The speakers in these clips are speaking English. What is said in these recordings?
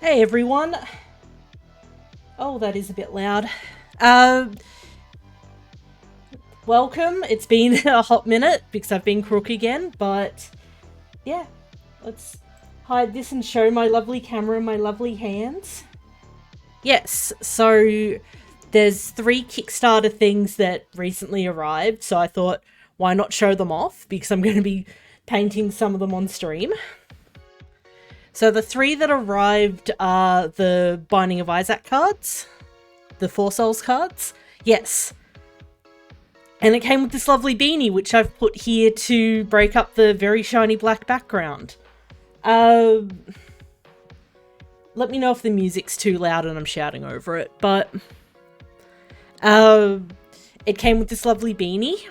Hey everyone. Oh, that is a bit loud. Welcome. It's been a hot minute because I've been crook again, but yeah, let's hide this and show my lovely camera and my lovely hands. Yes, so there's 3 Kickstarter things that recently arrived, so I thought, why not show them off? Because I'm going to be painting some of them on stream. So the 3 that arrived are the Binding of Isaac cards, the Four Souls cards. Yes. And it came with this lovely beanie, which I've put here to break up the very shiny black background. Let me know if the music's too loud and I'm shouting over it, but it came with this lovely beanie.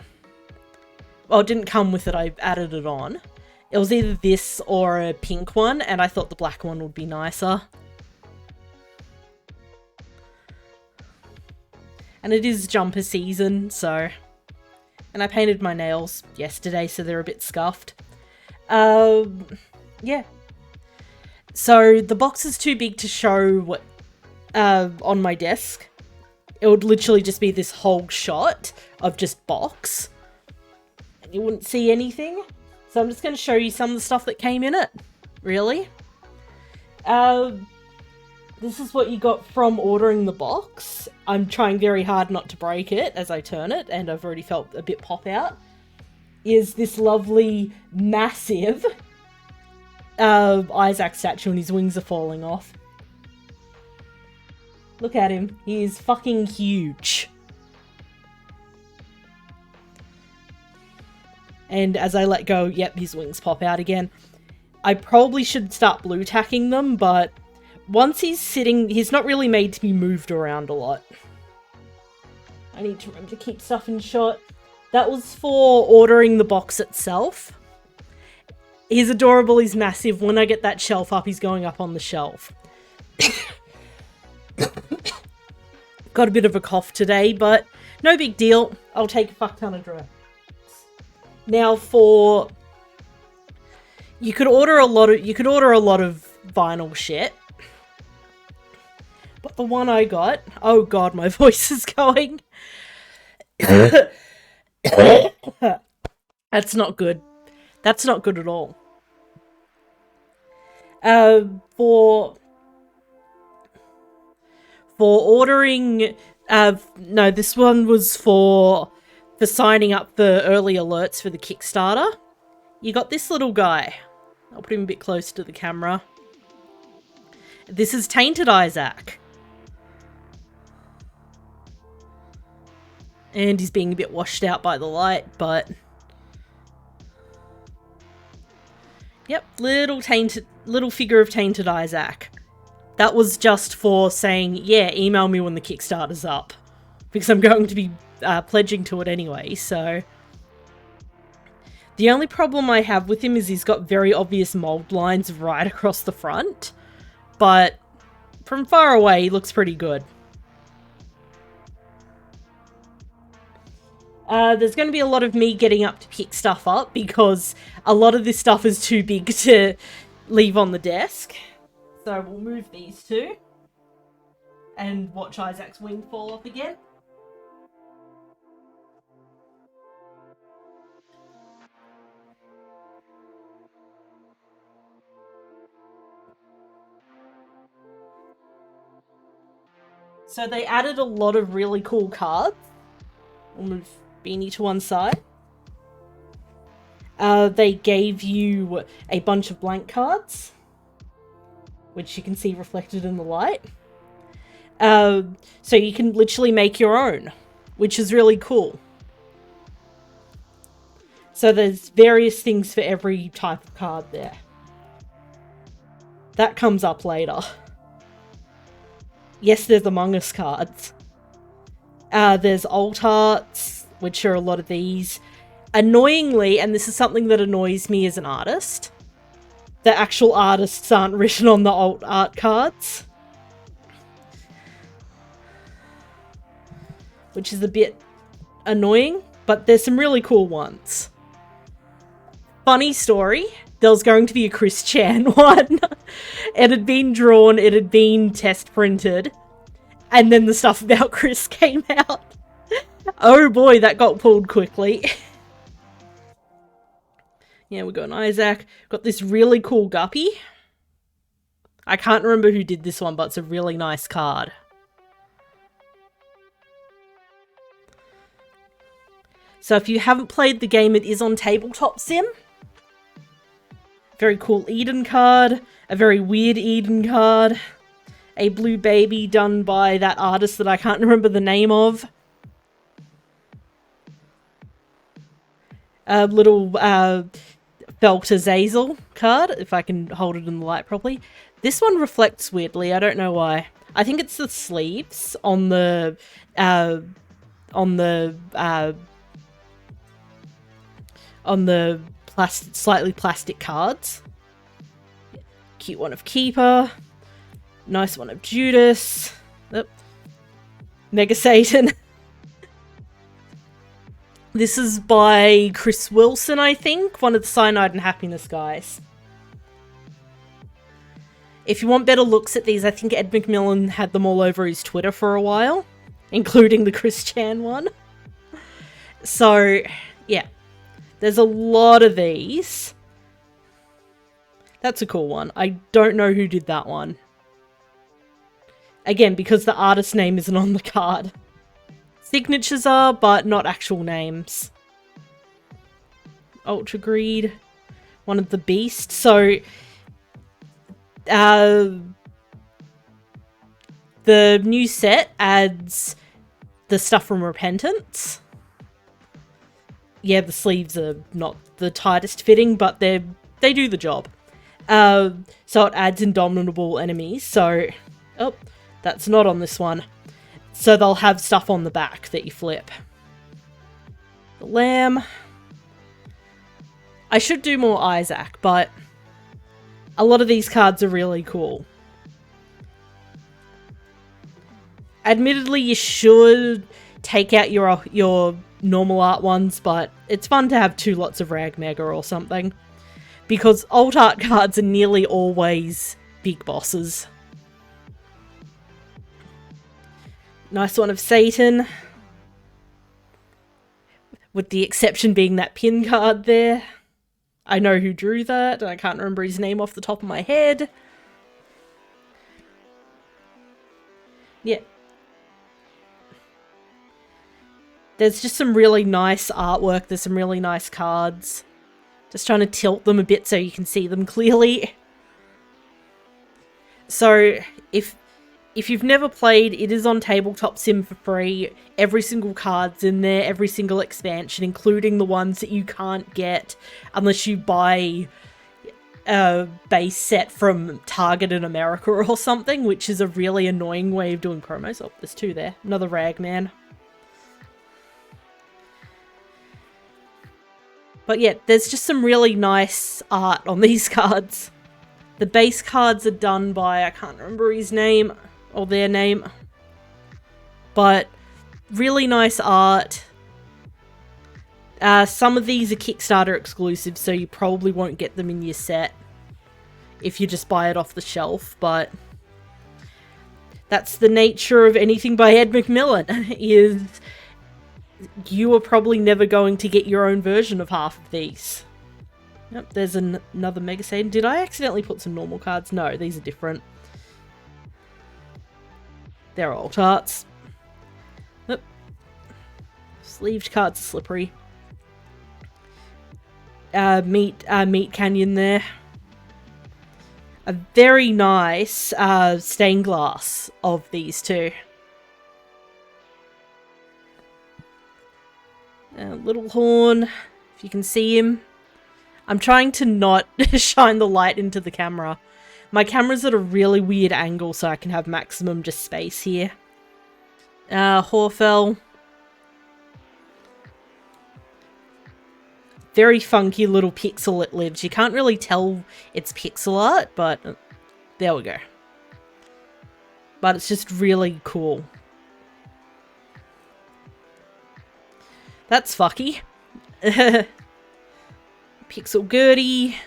Well, it didn't come with it, I added it on. It was either this or a pink one, and I thought the black one would be nicer. And it is jumper season, so... And I painted my nails yesterday, so they're a bit scuffed. Yeah. So the box is too big to show on my desk. It would literally just be this whole shot of just box. And you wouldn't see anything. So I'm just going to show you some of the stuff that came in it, really. This is what you got from ordering the box. I'm trying very hard not to break it as I turn it, and I've already felt a bit pop out. Is this lovely, massive Isaac statue, and his wings are falling off. Look at him. He is fucking huge. And as I let go, yep, his wings pop out again. I probably should start blue tacking them, but once he's sitting, he's not really made to be moved around a lot. I need to remember to keep stuff in shot. That was for ordering the box itself. He's adorable, he's massive. When I get that shelf up, he's going up on the shelf. Got a bit of a cough today, but no big deal. I'll take a fuck ton of drugs. Now you could order a lot of vinyl shit. But the one I got, oh god, my voice is going. That's not good. That's not good at all. For ordering, no, this one was for signing up for early alerts for the Kickstarter. You got this little guy. I'll put him a bit close to the camera. This is Tainted Isaac. And he's being a bit washed out by the light, but... Yep, little figure of Tainted Isaac. That was just for saying, yeah, email me when the Kickstarter's up. Because I'm going to be pledging to it anyway, so... The only problem I have with him is he's got very obvious mold lines right across the front. But from far away, he looks pretty good. There's going to be a lot of me getting up to pick stuff up because a lot of this stuff is too big to leave on the desk. So we'll move these two and watch Isaac's wing fall off again. So they added a lot of really cool cards. We'll move Beanie to one side. They gave you a bunch of blank cards, which you can see reflected in the light. So you can literally make your own, which is really cool. So there's various things for every type of card there. That comes up later. Yes, there's Among Us cards. There's alt arts, which are a lot of these. Annoyingly, and this is something that annoys me as an artist, the actual artists aren't written on the alt art cards. Which is a bit annoying, but there's some really cool ones. Funny story, there was going to be a Chris Chan one. It had been drawn, it had been test printed, and then the stuff about Chris came out. Oh boy, that got pulled quickly. Yeah, we got an Isaac. Got this really cool guppy. I can't remember who did this one, but it's a really nice card. So if you haven't played the game, it is on Tabletop Sim. Very cool Eden card. A very weird Eden card. A blue baby done by that artist that I can't remember the name of. A little Felt Azazel card, if I can hold it in the light properly. This one reflects weirdly, I don't know why. I think it's the sleeves on the slightly plastic cards. Cute one of Keeper. Nice one of Judas. Oh. Mega Satan. This is by Chris Wilson, I think. One of the Cyanide and Happiness guys. If you want better looks at these, I think Ed McMillan had them all over his Twitter for a while. Including the Chris Chan one. So, yeah. There's a lot of these. That's a cool one. I don't know who did that one. Again, because the artist name isn't on the card. Signatures are, but not actual names. Ultra Greed. One of the Beasts. So, the new set adds the stuff from Repentance. Yeah, the sleeves are not the tightest fitting, but they do the job. So it adds indomitable enemies. So, oh, that's not on this one. So they'll have stuff on the back that you flip. The Lamb. I should do more Isaac, but a lot of these cards are really cool. Admittedly, you should take out your normal art ones, but it's fun to have 2 lots of Rag Mega or something. Because alt art cards are nearly always big bosses. Nice one of Satan. With the exception being that pin card there. I know who drew that, and I can't remember his name off the top of my head. Yeah. There's just some really nice artwork, there's some really nice cards. Just trying to tilt them a bit so you can see them clearly. So, if you've never played, it is on Tabletop Sim for free. Every single card's in there, every single expansion, including the ones that you can't get unless you buy a base set from Target in America or something, which is a really annoying way of doing promos. Oh, there's 2 there. Another Ragman. But yeah, there's just some really nice art on these cards. The base cards are done by, I can't remember his name, or their name. But really nice art. Some of these are Kickstarter exclusive, so you probably won't get them in your set if you just buy it off the shelf, but that's the nature of anything by Ed McMillan, is you are probably never going to get your own version of half of these. Yep, there's another Mega Satan. Did I accidentally put some normal cards? No, these are different. They're alt arts. Yep. Sleeved cards are slippery. Meat Canyon there. A very nice stained glass of these two. Little Horn, if you can see him. I'm trying to not shine the light into the camera. My camera's at a really weird angle so I can have maximum just space here. Horfell. Very funky little pixel it lives. You can't really tell it's pixel art, but there we go. But it's just really cool. That's fucky. Pixel Gertie.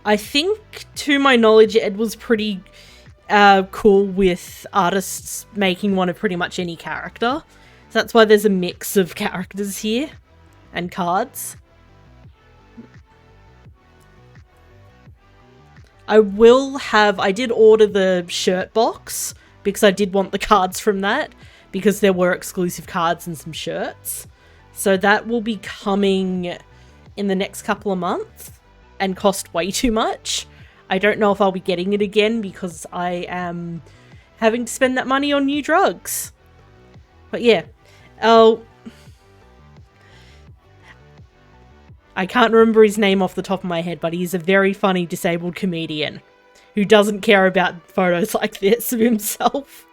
I think, to my knowledge, Ed was pretty cool with artists making one of pretty much any character. So that's why there's a mix of characters here and cards. I did order the shirt box because I did want the cards from that, because there were exclusive cards and some shirts. So that will be coming in the next couple of months and cost way too much. I don't know if I'll be getting it again because I am having to spend that money on new drugs. But yeah. I can't remember his name off the top of my head, but he's a very funny disabled comedian who doesn't care about photos like this of himself.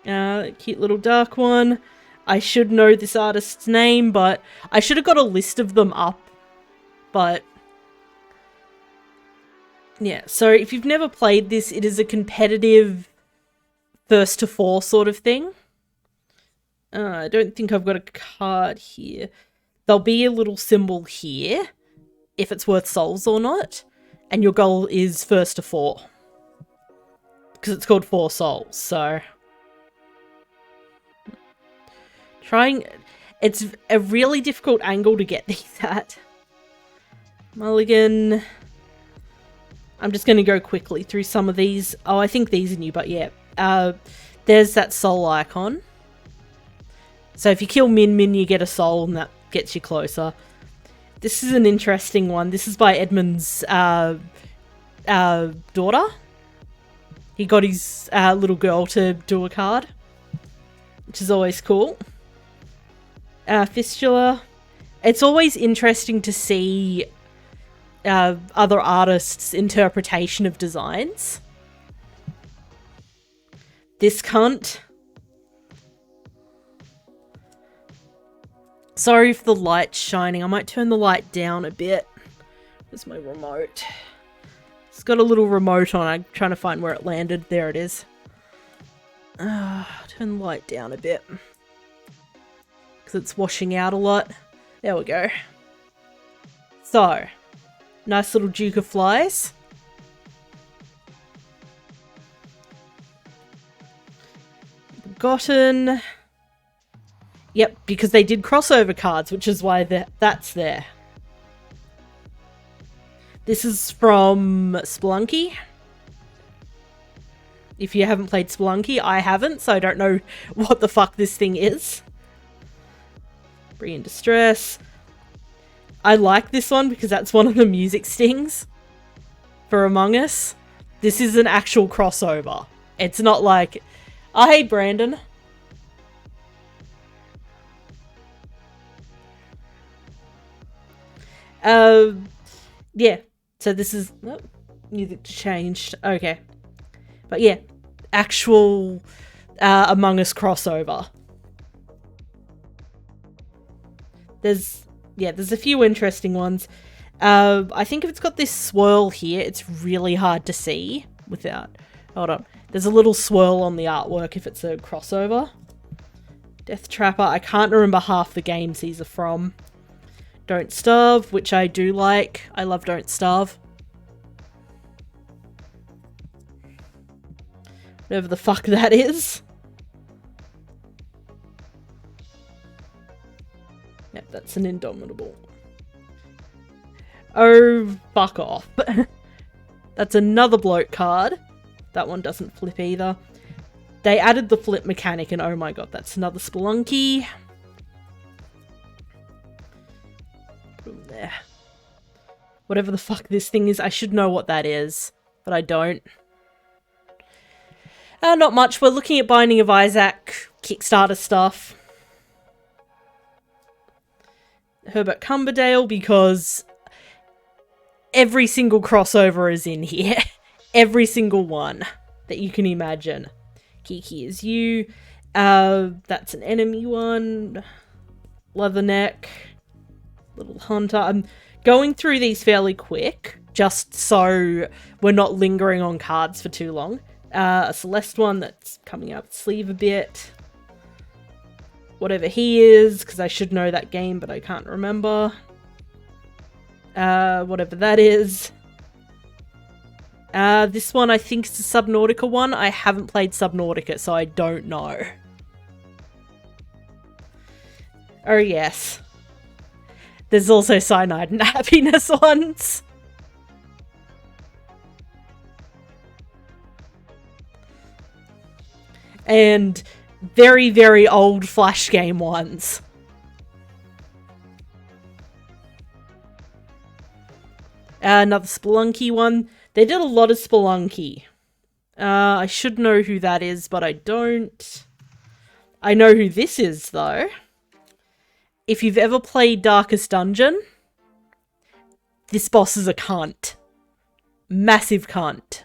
Cute little dark one. I should know this artist's name, but I should have got a list of them up. But yeah, so if you've never played this, it is a competitive first to four sort of thing. I don't think I've got a card here. There'll be a little symbol here if it's worth souls or not. And your goal is first to four. Because it's called 4 souls, so... It's a really difficult angle to get these at. Mulligan. I'm just going to go quickly through some of these. Oh, I think these are new, but yeah. There's that soul icon. So if you kill Min, you get a soul, and that gets you closer. This is an interesting one. This is by Edmund's daughter. He got his little girl to do a card, which is always cool. Fistula. It's always interesting to see other artists' interpretation of designs. This cunt. Sorry if the light's shining. I might turn the light down a bit. Where's my remote? It's got a little remote on. I'm trying to find where it landed. There it is. Turn the light down a bit. Because it's washing out a lot. There we go. So, nice little Duke of Flies. Forgotten. Yep, because they did crossover cards, which is why that's there. This is from Spelunky. If you haven't played Spelunky, I haven't, so I don't know what the fuck this thing is. Bree in Distress. I like this one because that's one of the music stings for Among Us. This is an actual crossover. It's not like... Oh, hey, Brandon. Yeah. So this is... Oh, music changed. Okay. But yeah. Actual Among Us crossover. There's a few interesting ones. I think if it's got this swirl here, it's really hard to see without... Hold on. There's a little swirl on the artwork if it's a crossover. Death Trapper. I can't remember half the games these are from. Don't Starve, which I do like. I love Don't Starve. Whatever the fuck that is. Yep, that's an Indomitable. Oh, fuck off. That's another bloke card. That one doesn't flip either. They added the flip mechanic and oh my god, that's another Spelunky. Boom there. Whatever the fuck this thing is, I should know what that is, but I don't. Not much. We're looking at Binding of Isaac, Kickstarter stuff. Herbert Cumberdale, because every single crossover is in here. Every single one that you can imagine. Kiki Is You. That's an enemy one. Leatherneck. Little Hunter. I'm going through these fairly quick, just so we're not lingering on cards for too long. A Celeste one that's coming out sleeve a bit. Whatever he is, because I should know that game, but I can't remember. Whatever that is. This one I think is the Subnautica one. I haven't played Subnautica, so I don't know. Oh yes. There's also Cyanide and Happiness ones. And very, very old Flash game ones. Another Spelunky one. They did a lot of Spelunky. I should know who that is, but I don't. I know who this is, though. If you've ever played Darkest Dungeon, this boss is a cunt. Massive cunt.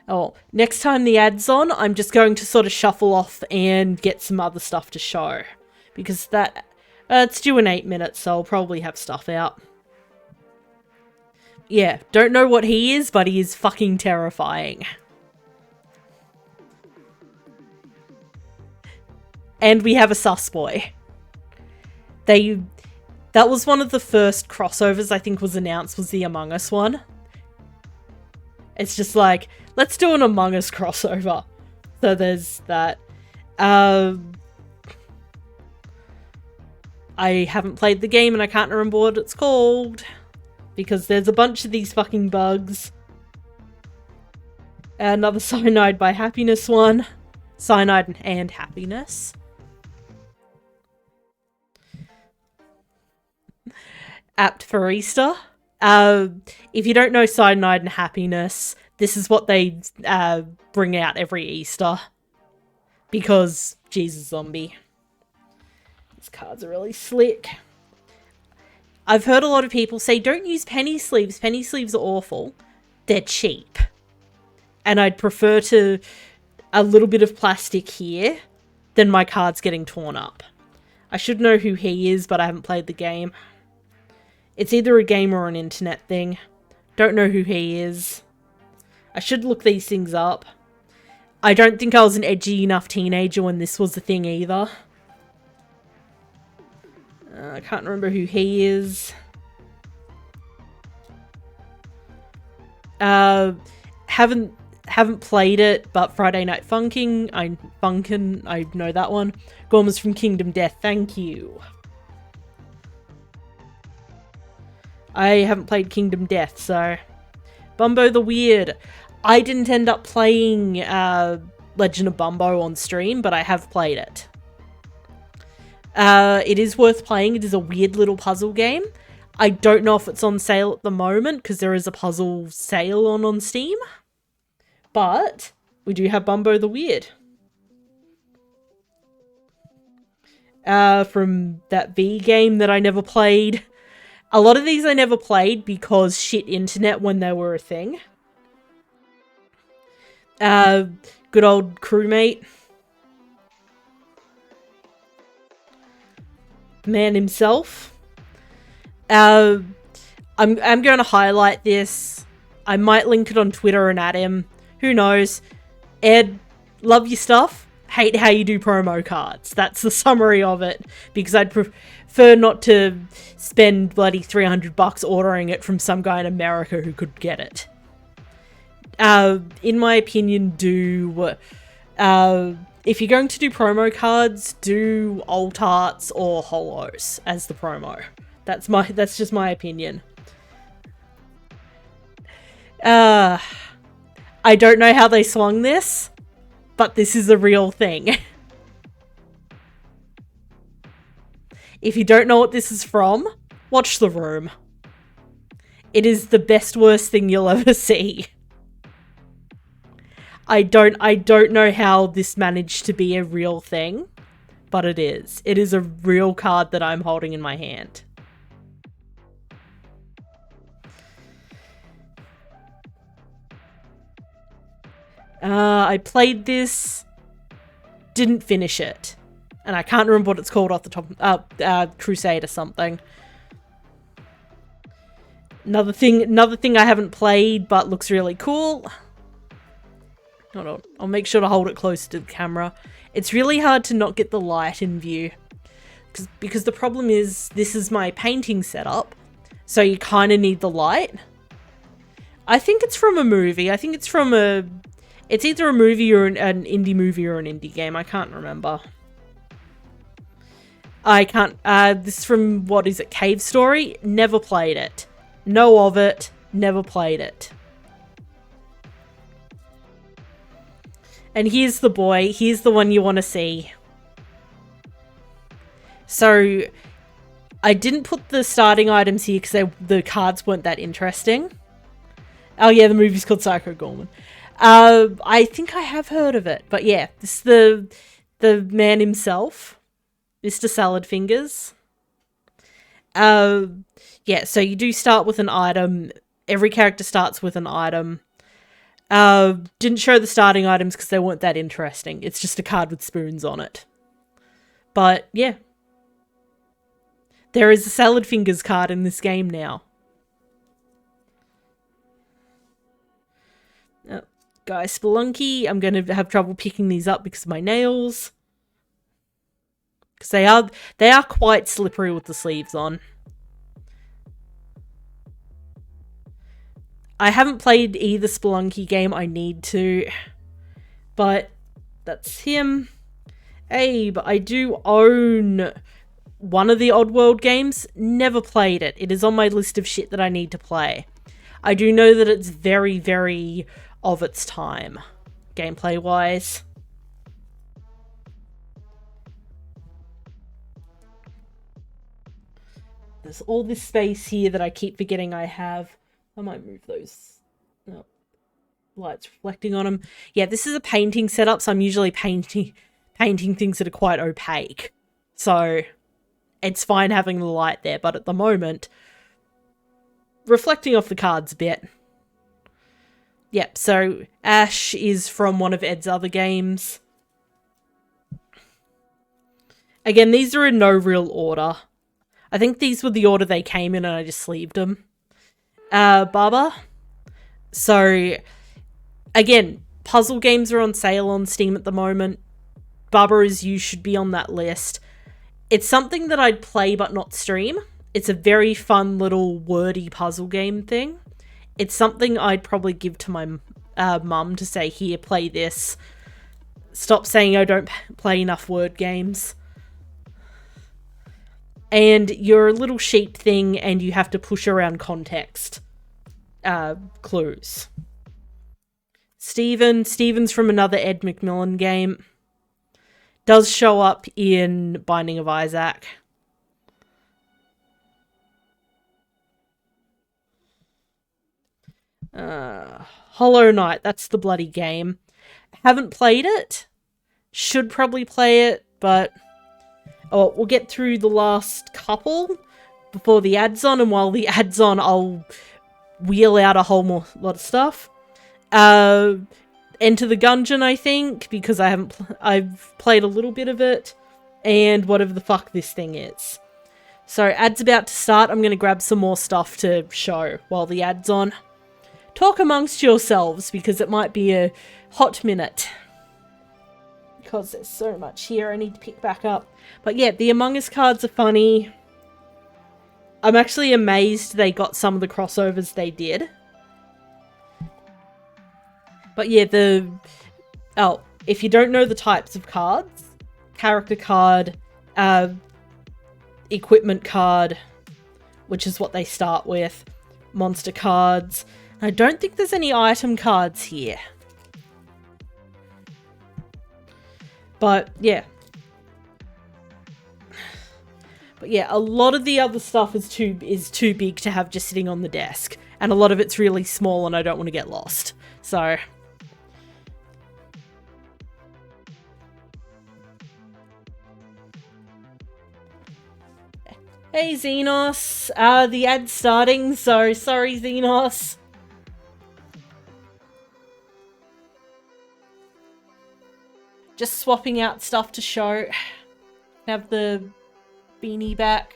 Oh, next time the ad's on, I'm just going to sort of shuffle off and get some other stuff to show. Because that... it's due in 8 minutes, so I'll probably have stuff out. Yeah, don't know what he is, but he is fucking terrifying. And we have a sus boy. That was one of the first crossovers I think was announced, was the Among Us one. It's just like, let's do an Among Us crossover. So there's that. I haven't played the game and I can't remember what it's called. Because there's a bunch of these fucking bugs. Another Cyanide by Happiness one. Cyanide and Happiness. Apt for Easter. If you don't know Cyanide and Happiness, this is what they bring out every Easter. Because, Jesus zombie. These cards are really slick. I've heard a lot of people say, don't use penny sleeves. Penny sleeves are awful. They're cheap. And I'd prefer to a little bit of plastic here than my cards getting torn up. I should know who he is, but I haven't played the game. It's either a game or an internet thing. Don't know who he is. I should look these things up. I don't think I was an edgy enough teenager when this was the thing either. I can't remember who he is. Haven't played it, but Friday Night Funkin', I know that one. Gorma's from Kingdom Death, thank you. I haven't played Kingdom Death, so... Bumbo the Weird. I didn't end up playing Legend of Bumbo on stream, but I have played it. It is worth playing. It is a weird little puzzle game. I don't know if it's on sale at the moment, because there is a puzzle sale on Steam. But we do have Bumbo the Weird. From that V game that I never played. A lot of these I never played because shit internet when they were a thing. Good old crewmate. Man himself. I'm going to highlight this. I might link it on Twitter and at him. Who knows? Ed, love your stuff. Hate how you do promo cards. That's the summary of it. Because I'd prefer not to spend bloody $300 ordering it from some guy in America who could get it. In my opinion, if you're going to do promo cards, do alt arts or holos as the promo. That's just my opinion. I don't know how they swung this, but this is a real thing. If you don't know what this is from, watch The Room. It is the best worst thing you'll ever see. I don't know how this managed to be a real thing, but it is. It is a real card that I'm holding in my hand. I played this, didn't finish it, and I can't remember what it's called off the top. Crusade or something. Another thing I haven't played but looks really cool. Hold on, I'll make sure to hold it close to the camera. It's really hard to not get the light in view. because the problem is this is my painting setup, so you kind of need the light. I think it's from a movie. I think it's from it's either a movie or an indie movie or an indie game. I can't remember. I can't, this is from, what is it, Cave Story? Never played it. Know of it, never played it. And here's the boy, here's the one you want to see. So, I didn't put the starting items here because the cards weren't that interesting. Oh yeah, the movie's called Psycho Gorman. I think I have heard of it, but yeah, this is the man himself, Mr. Salad Fingers. Yeah, so you do start with an item. Every character starts with an item. Didn't show the starting items because they weren't that interesting. It's just a card with spoons on it. But yeah, there is a Salad Fingers card in this game now. Guy Spelunky, I'm going to have trouble picking these up because of my nails. Because they are quite slippery with the sleeves on. I haven't played either Spelunky game, I need to. But that's him. Abe, I do own one of the Oddworld games. Never played it. It is on my list of shit that I need to play. I do know that it's very, very of its time, gameplay-wise. There's all this space here that I keep forgetting I have. I might move those. No. Lights reflecting on them. Yeah, this is a painting setup, so I'm usually painting things that are quite opaque. So it's fine having the light there, but at the moment, reflecting off the cards a bit. Yep, so Ash is from one of Ed's other games. Again, these are in no real order. I think these were the order they came in and I just sleeved them. Baba. So, again, puzzle games are on sale on Steam at the moment. Baba Is You should be on that list. It's something that I'd play but not stream. It's a very fun little wordy puzzle game thing. It's something I'd probably give to my mum to say, here, play this. Stop saying I don't play enough word games. And you're a little sheep thing and you have to push around context clues. Steven's from another Ed McMillan game. Does show up in Binding of Isaac. Hollow Knight, that's the bloody game. Haven't played it. Should probably play it, but we'll get through the last couple before the ad's on, and while the ad's on, I'll wheel out a whole lot of stuff. Enter the Gungeon, I think, because I've played a little bit of it, and whatever the fuck this thing is. So, ad's about to start. I'm going to grab some more stuff to show while the ad's on. Talk amongst yourselves, because it might be a hot minute. Because there's so much here I need to pick back up. But yeah, the Among Us cards are funny. I'm actually amazed they got some of the crossovers they did. But yeah, if you don't know the types of cards, character card, equipment card, which is what they start with, monster cards. I don't think there's any item cards here. But yeah. But yeah, a lot of the other stuff is too big to have just sitting on the desk. And a lot of it's really small and I don't want to get lost. So hey Xenos, the ad's starting, so sorry Xenos. Just swapping out stuff to show. Have the beanie back.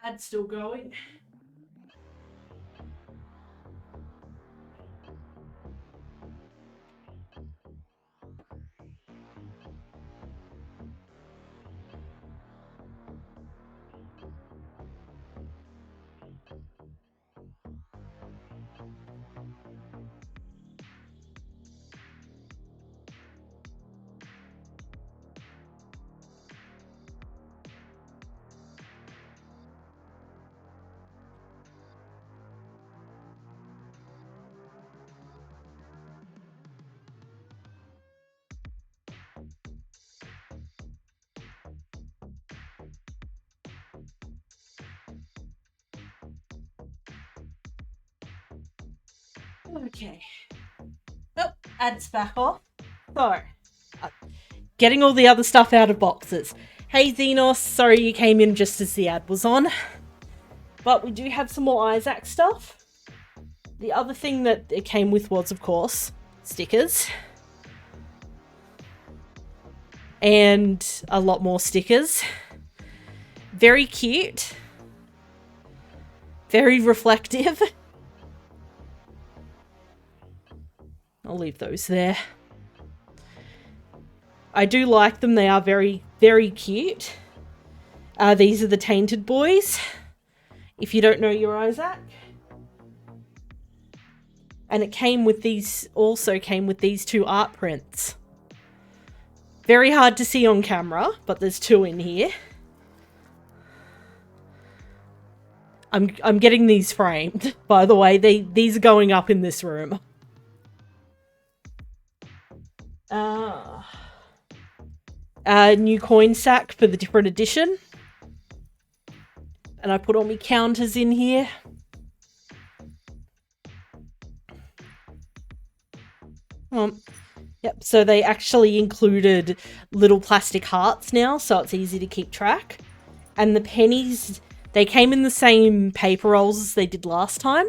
Ad's still going. Okay. Oh, Ad's back off. So, getting all the other stuff out of boxes. Hey Xenos, sorry you came in just as the ad was on. But we do have some more Isaac stuff. The other thing that it came with was, of course, stickers. And a lot more stickers. Very cute. Very reflective. I'll leave those there. I do like them. They are very, very cute. These are the Tainted Boys. If you don't know your Isaac. And it came with these, also came with these two art prints. Very hard to see on camera, but there's two in here. I'm getting these framed, by the way. These are going up in this room. New coin sack for the different edition. And I put all my counters in here. Yep, so they actually included little plastic hearts now, so it's easy to keep track. And the pennies, they came in the same paper rolls as they did last time.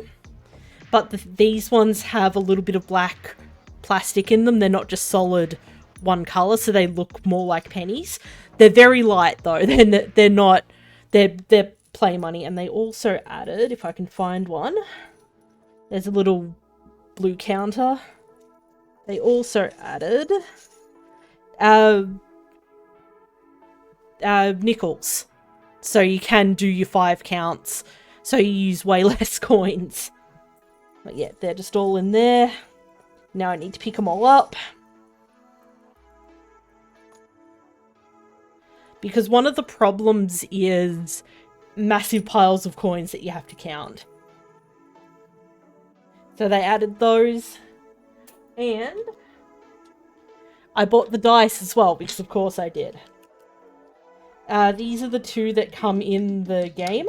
But these ones have a little bit of black plastic in them. They're not just solid one colour, so they look more like pennies. They're very light though. They're not, they're play money. And they also added, if I can find one, there's a little blue counter. They also added nickels. So you can do your 5 counts. So you use way less coins. But yeah, they're just all in there. Now I need to pick them all up. Because one of the problems is massive piles of coins that you have to count. So they added those. And I bought the dice as well, because of course I did. These are the two that come in the game.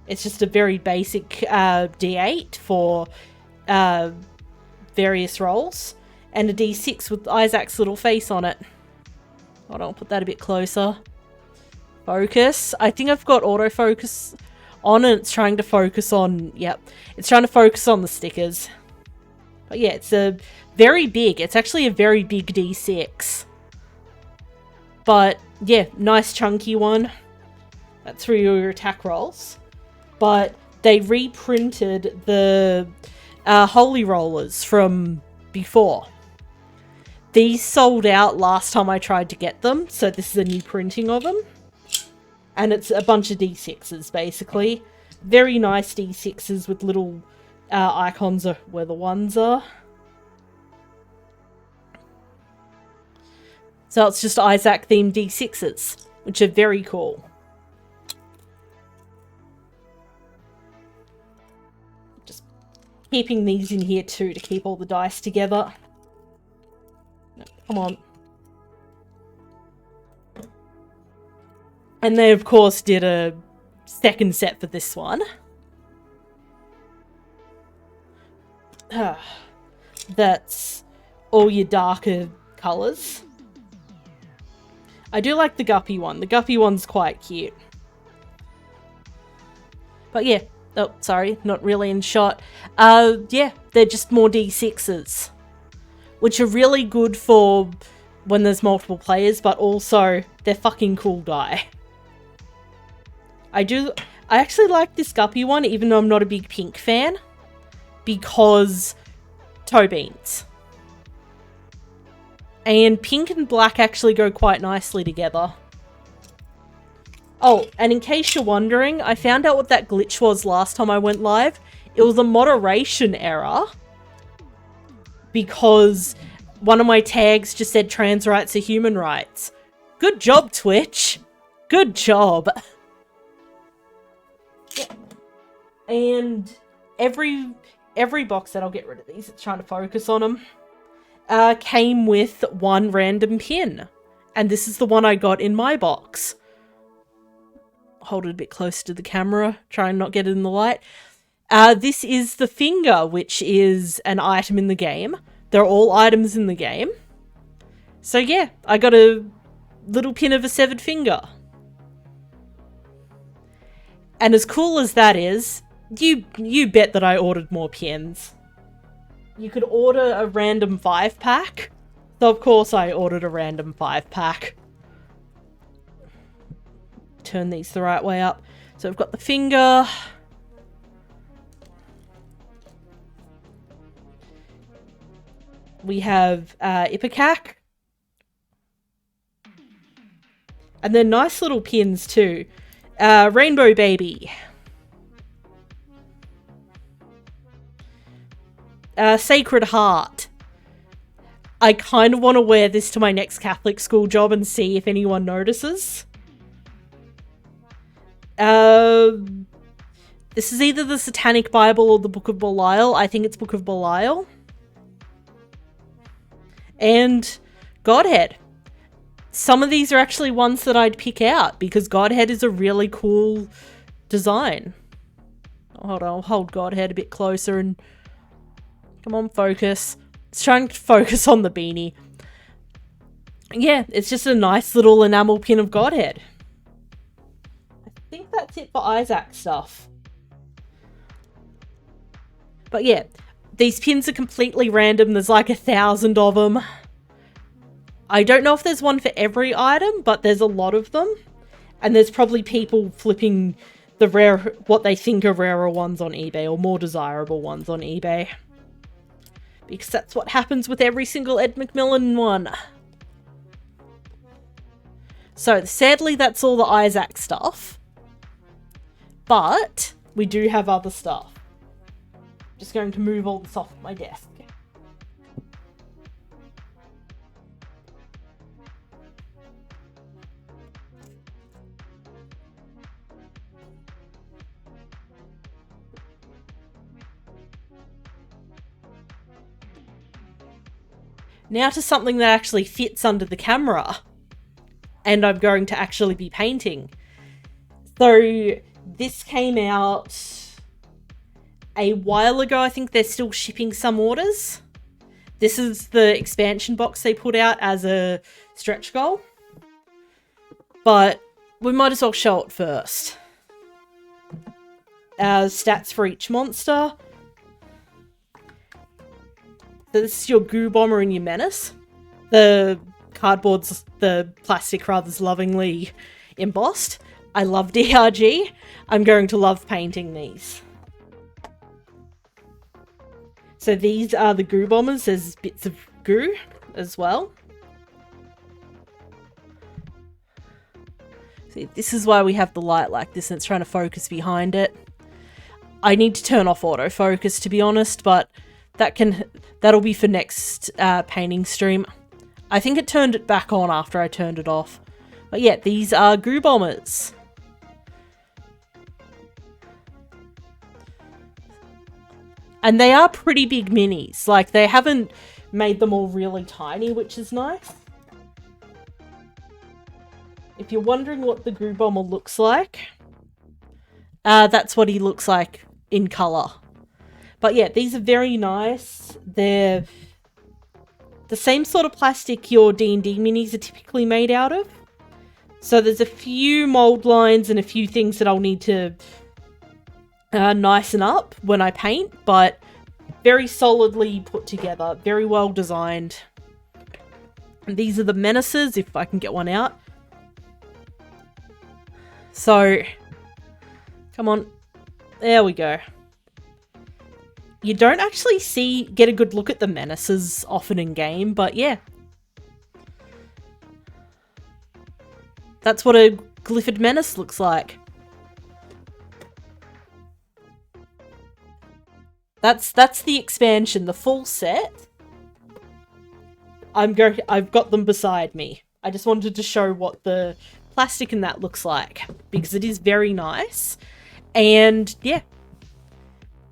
It's just a very basic D8 for various rolls. And a D6 with Isaac's little face on it. Hold on, I'll put that a bit closer. Focus. I think I've got autofocus on and it's trying to focus on... Yep, it's trying to focus on the stickers. But yeah, it's a very big... It's actually a very big D6. But yeah, nice chunky one. That's for your attack rolls. But they reprinted the Holy Rollers from before. These sold out last time I tried to get them, so this is a new printing of them. And it's a bunch of D6s, basically. Very nice D6s with little icons of where the ones are. So it's just Isaac-themed D6s, which are very cool. Just keeping these in here too to keep all the dice together. No, come on. And they, of course, did a second set for this one. That's all your darker colours. I do like the Guppy one. The Guppy one's quite cute. But yeah. Oh, sorry. Not really in shot. Yeah, they're just more D6s. Which are really good for when there's multiple players, but also they're fucking cool die. I actually like this Guppy one, even though I'm not a big pink fan, because toe beans. And pink and black actually go quite nicely together. Oh, and in case you're wondering, I found out what that glitch was last time I went live. It was a moderation error, because one of my tags just said trans rights are human rights. Good job, Twitch. Good job. Yeah. And every box set, I'll get rid of these, it's trying to focus on them, came with one random pin. And this is the one I got in my box. Hold it a bit closer to the camera, try and not get it in the light. This is the finger, which is an item in the game. They're all items in the game. So yeah, I got a little pin of a severed finger. And as cool as that is, you bet that I ordered more pins. You could order a random 5-pack. So of course I ordered a random 5-pack. Turn these the right way up. So we've got the finger. We have Ipecac. And they're nice little pins too. Rainbow Baby. Sacred Heart. I kind of want to wear this to my next Catholic school job and see if anyone notices. This is either the Satanic Bible or the Book of Belial. I think it's Book of Belial. And Godhead. Some of these are actually ones that I'd pick out because Godhead is a really cool design. Hold on, I'll hold Godhead a bit closer and... Come on, focus. It's trying to focus on the beanie. Yeah, it's just a nice little enamel pin of Godhead. I think that's it for Isaac stuff. But yeah, these pins are completely random. There's like 1,000 of them. I don't know if there's one for every item, but there's a lot of them. And there's probably people flipping the rare, what they think are rarer ones on eBay or more desirable ones on eBay. Because that's what happens with every single Ed McMillan one. So sadly, that's all the Isaac stuff. But we do have other stuff. Just going to move all this off my desk. Now to something that actually fits under the camera. And I'm going to actually be painting. So this came out a while ago. I think they're still shipping some orders. This is the expansion box they put out as a stretch goal. But we might as well show it first. Stats for each monster. So this is your Goo Bomber and your Menace. The cardboard's, the plastic rather, is lovingly embossed. I love DRG. I'm going to love painting these. So these are the Goo Bombers. There's bits of goo as well. See, this is why we have the light like this and it's trying to focus behind it. I need to turn off autofocus, to be honest, but that'll be for next painting stream. I think it turned it back on after I turned it off. But yeah, these are Goo Bombers. And they are pretty big minis. Like, they haven't made them all really tiny, which is nice. If you're wondering what the Goo Bomber looks like, that's what he looks like in colour. But yeah, these are very nice. They're the same sort of plastic your D&D minis are typically made out of. So there's a few mold lines and a few things that I'll need to nicen up when I paint, but very solidly put together, very well designed. And these are the Menaces, if I can get one out. So Come on. There we go. You don't actually get a good look at the menaces often in game, but yeah. That's what a glyphid menace looks like. That's the expansion, the full set. I've got them beside me. I just wanted to show what the plastic in that looks like, because it is very nice. And yeah,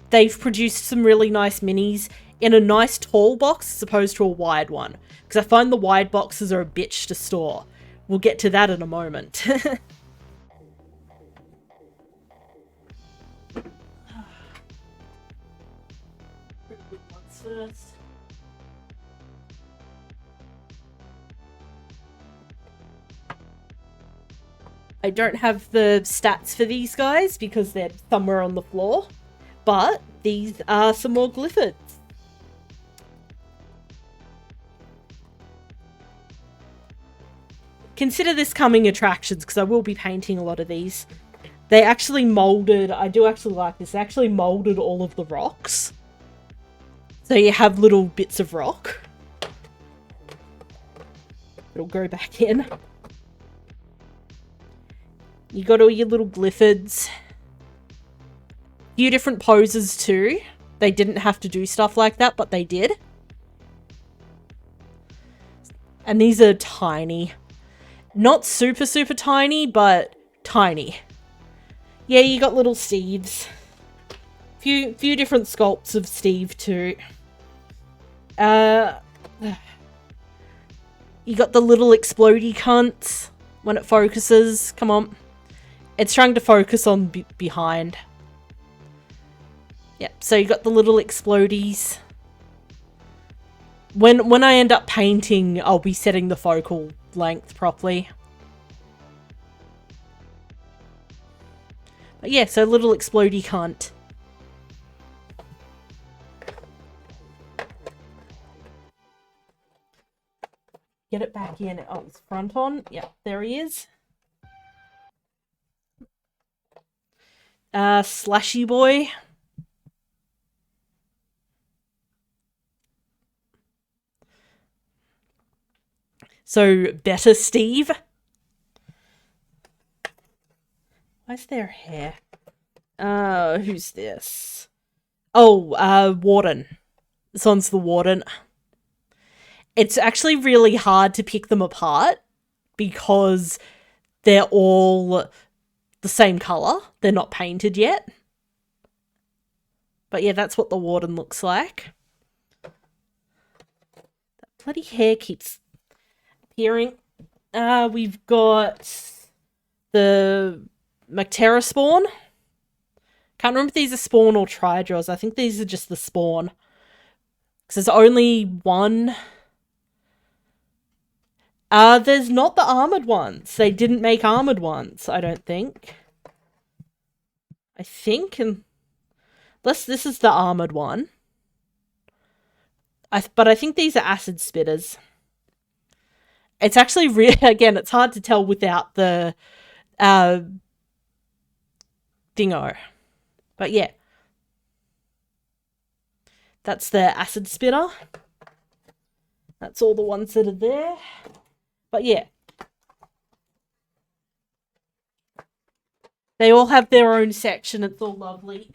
they've produced some really nice minis in a nice tall box as opposed to a wide one, because I find the wide boxes are a bitch to store. We'll get to that in a moment. First. I don't have the stats for these guys because they're somewhere on the floor, but these are some more glyphids. Consider this coming attractions, because I will be painting a lot of these. They actually molded, I do actually like this, they actually molded all of the rocks. So you have little bits of rock. It'll go back in. You got all your little glyphids. A few different poses too. They didn't have to do stuff like that, but they did. And these are tiny. Not super, super tiny, but tiny. Yeah, you got little Steves. Few different sculpts of Steve too. You got the little explodey cunts when it focuses. Come on. It's trying to focus on behind. Yep, so you got the little explodies. When I end up painting, I'll be setting the focal length properly. But yeah, so little explodey cunt. Get it back in. Oh, it's front on. Yep, there he is. Slashy boy. So, better Steve. Why's their hair? Who's this? Oh, Warden. This one's the Warden. It's actually really hard to pick them apart because they're all the same colour. They're not painted yet. But yeah, that's what the Warden looks like. That bloody hair keeps appearing. We've got the Mactera spawn. Can't remember if these are spawn or Tridraws. I think these are just the spawn. Because there's only one. There's not the armoured ones. They didn't make armoured ones, I don't think. I think, unless this is the armoured one. But I think these are acid spitters. It's actually again, it's hard to tell without the dingo. But yeah. That's the acid spitter. That's all the ones that are there. But yeah. They all have their own section. It's all lovely.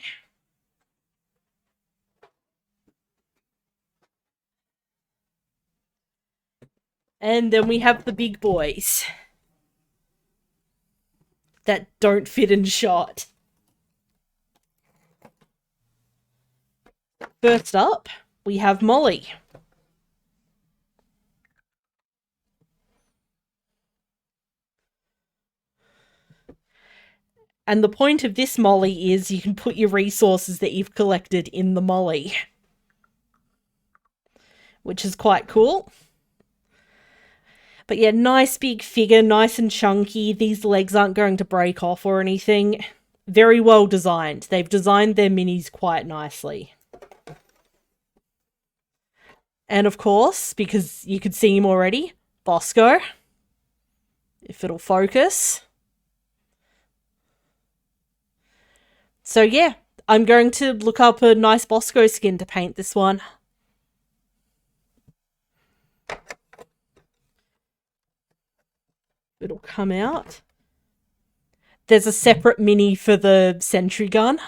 And then we have the big boys that don't fit in shot. First up, we have Molly. And the point of this Molly is you can put your resources that you've collected in the Molly, which is quite cool. But yeah, nice big figure, nice and chunky. These legs aren't going to break off or anything. Very well designed. They've designed their minis quite nicely. And of course, because you could see him already, Bosco. If it'll focus. So yeah, I'm going to look up a nice Bosco skin to paint this one. It'll come out. There's a separate mini for the sentry gun.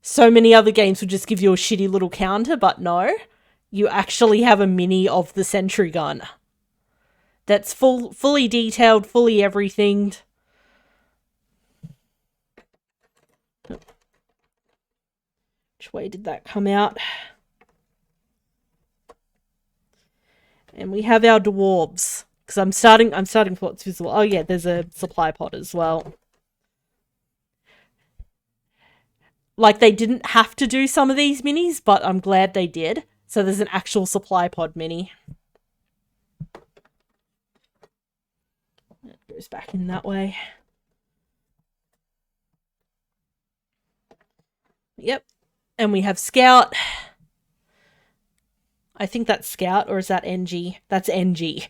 So many other games would just give you a shitty little counter, but no. You actually have a mini of the sentry gun. That's fully detailed, fully everything. Which way did that come out? And we have our dwarves. Because I'm starting with what's visible. Oh yeah, there's a supply pod as well. Like, they didn't have to do some of these minis, but I'm glad they did. So there's an actual supply pod mini. It goes back in that way. Yep. And we have Scout. I think that's Scout, or is that NG? That's NG.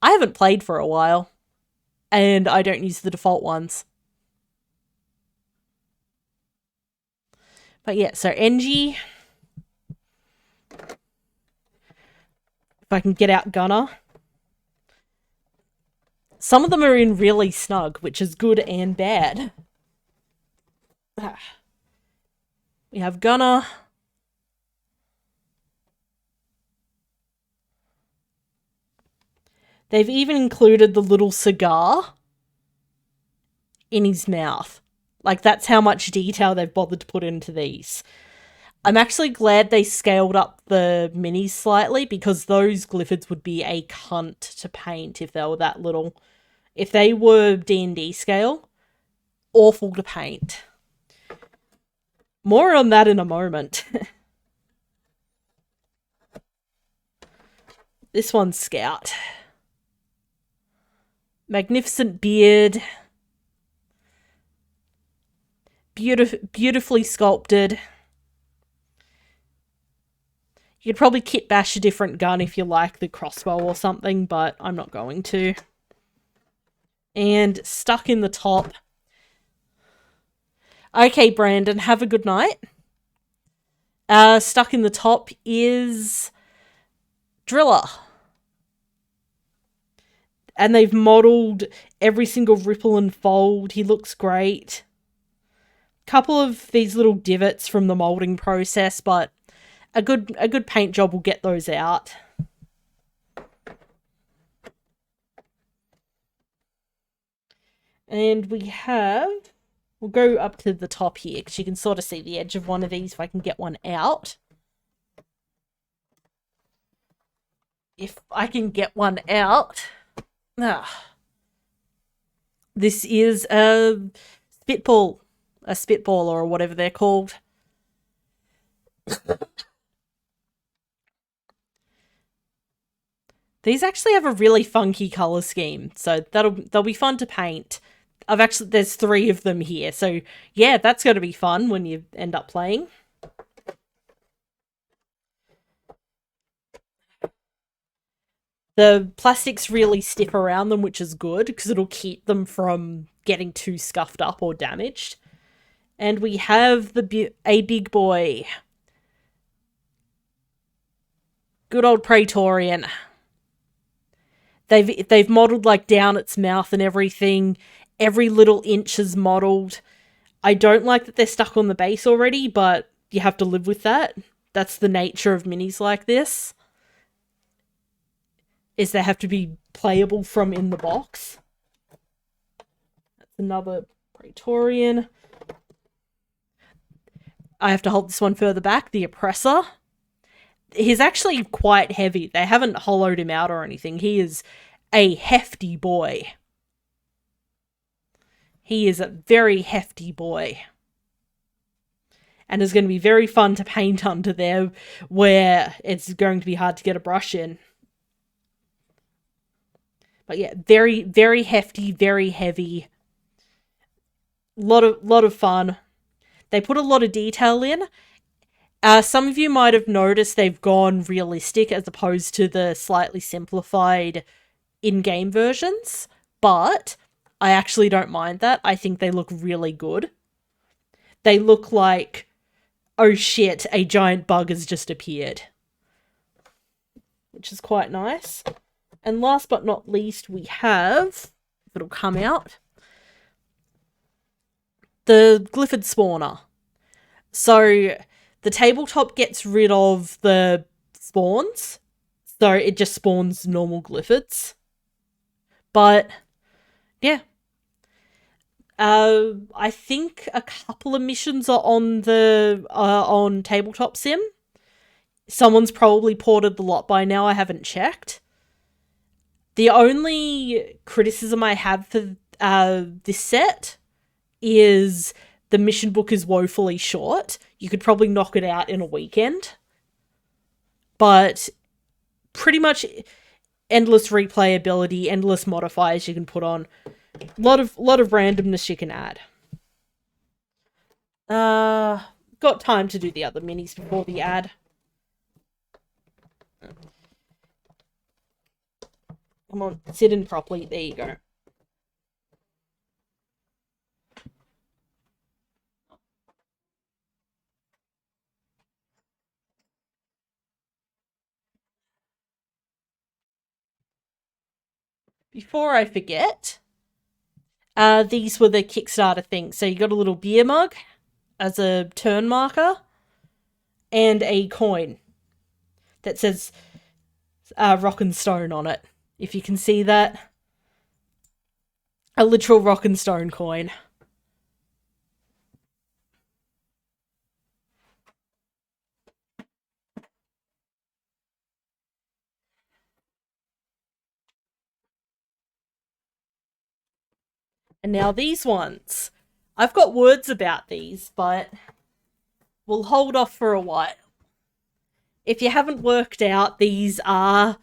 I haven't played for a while, and I don't use the default ones. But yeah, so NG. If I can get out Gunner. Some of them are in really snug, which is good and bad. We have Gunner. They've even included the little cigar in his mouth. Like, that's how much detail they've bothered to put into these. I'm actually glad they scaled up the minis slightly, because those Glyphids would be a cunt to paint if they were that little. If they were D&D scale, awful to paint. More on that in a moment. This one's Scout. Magnificent beard. Beautifully sculpted. You could probably kit bash a different gun if you like the crossbow or something, but I'm not going to. And stuck in the top. Okay, Brandon, have a good night. Stuck in the top is Driller. And they've modelled every single ripple and fold. He looks great. Couple of these little divots from the moulding process, but a good paint job will get those out. And we'll go up to the top here, because you can sort of see the edge of one of these if I can get one out. If I can get one out. This is a spitball or whatever they're called. These actually have a really funky color scheme, so they'll be fun to paint. There's 3 of them here, so yeah, that's going to be fun when you end up playing. The plastic's really stiff around them, which is good, because it'll keep them from getting too scuffed up or damaged. And we have a big boy. Good old Praetorian. They've modelled, like, down its mouth and everything. Every little inch is modelled. I don't like that they're stuck on the base already, but you have to live with that. That's the nature of minis like this. Is they have to be playable from in the box. That's another Praetorian. I have to hold this one further back. The Oppressor. He's actually quite heavy. They haven't hollowed him out or anything. He is a hefty boy. He is a very hefty boy. And is going to be very fun to paint under there, where it's going to be hard to get a brush in. But yeah, very, very hefty, very heavy. Lot of fun. They put a lot of detail in. Some of you might have noticed they've gone realistic as opposed to the slightly simplified in-game versions. But I actually don't mind that. I think they look really good. They look like, oh shit, a giant bug has just appeared, which is quite nice. And last but not least, we have, it'll come out, the Glyphid Spawner. So the tabletop gets rid of the spawns, so it just spawns normal Glyphids. But yeah, I think a couple of missions are on Tabletop Sim. Someone's probably ported the lot by now. I haven't checked. The only criticism I have for this set is the mission book is woefully short. You could probably knock it out in a weekend. But pretty much endless replayability, endless modifiers you can put on. Lot of randomness you can add. Got time to do the other minis before the ad. Come on, sit in properly. There you go. Before I forget, these were the Kickstarter things. So you got a little beer mug as a turn marker and a coin that says Rock and Stone on it. If you can see that. A literal Rock and Stone coin. And now these ones. I've got words about these, but we'll hold off for a while. If you haven't worked out, these are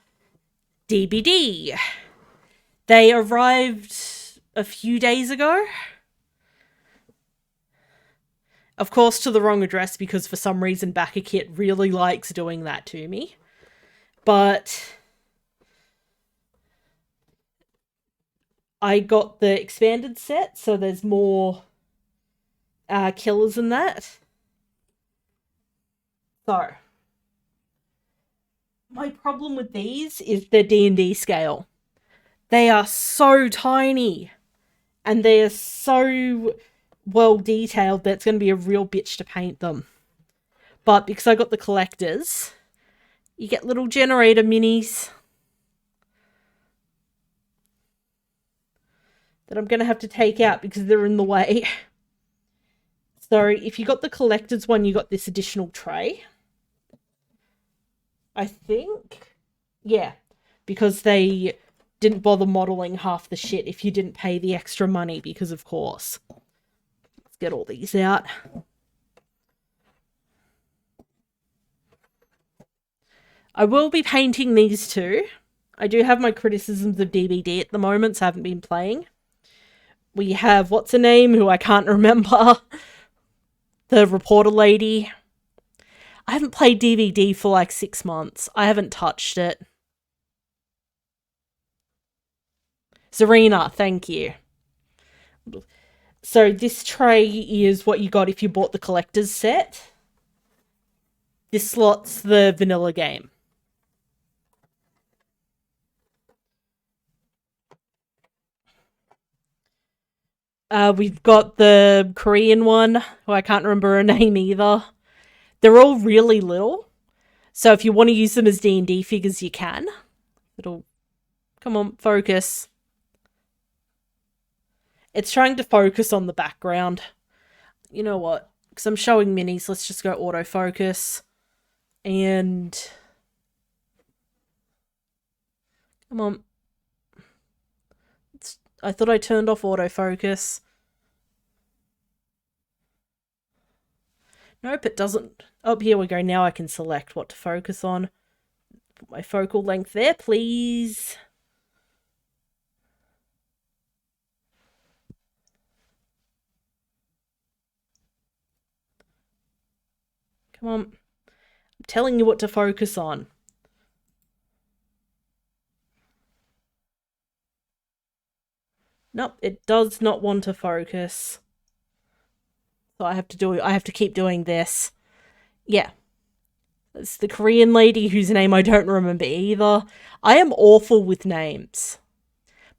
DBD. They arrived a few days ago. Of course, to the wrong address because for some reason BackerKit really likes doing that to me. But I got the expanded set, so there's more killers in that. So, my problem with these is the D&D scale. They are so tiny, and they are so well detailed that it's going to be a real bitch to paint them. But because I got the collectors, you get little generator minis that I'm going to have to take out because they're in the way. So if you got the collector's one, you got this additional tray. I think. Yeah. Because they didn't bother modeling half the shit if you didn't pay the extra money, because of course. Let's get all these out. I will be painting these too. I do have my criticisms of DBD at the moment, so I haven't been playing. We have, what's her name, who I can't remember. The reporter lady. I haven't played DBD for like 6 months. I haven't touched it. Zarina, thank you. So this tray is what you got if you bought the collector's set. This slot's the vanilla game. We've got the Korean one, who I can't remember her name either. They're all really little. So if you want to use them as D&D figures, you can. It'll... Come on, focus. It's trying to focus on the background. You know what? Because I'm showing minis, let's just go autofocus. And... Come on. I thought I turned off autofocus. Nope, it doesn't. Oh, here we go. Now I can select what to focus on. Put my focal length there, please. Come on. I'm telling you what to focus on. Nope, it does not want to focus. So I have to keep doing this. Yeah. It's the Korean lady whose name I don't remember either. I am awful with names.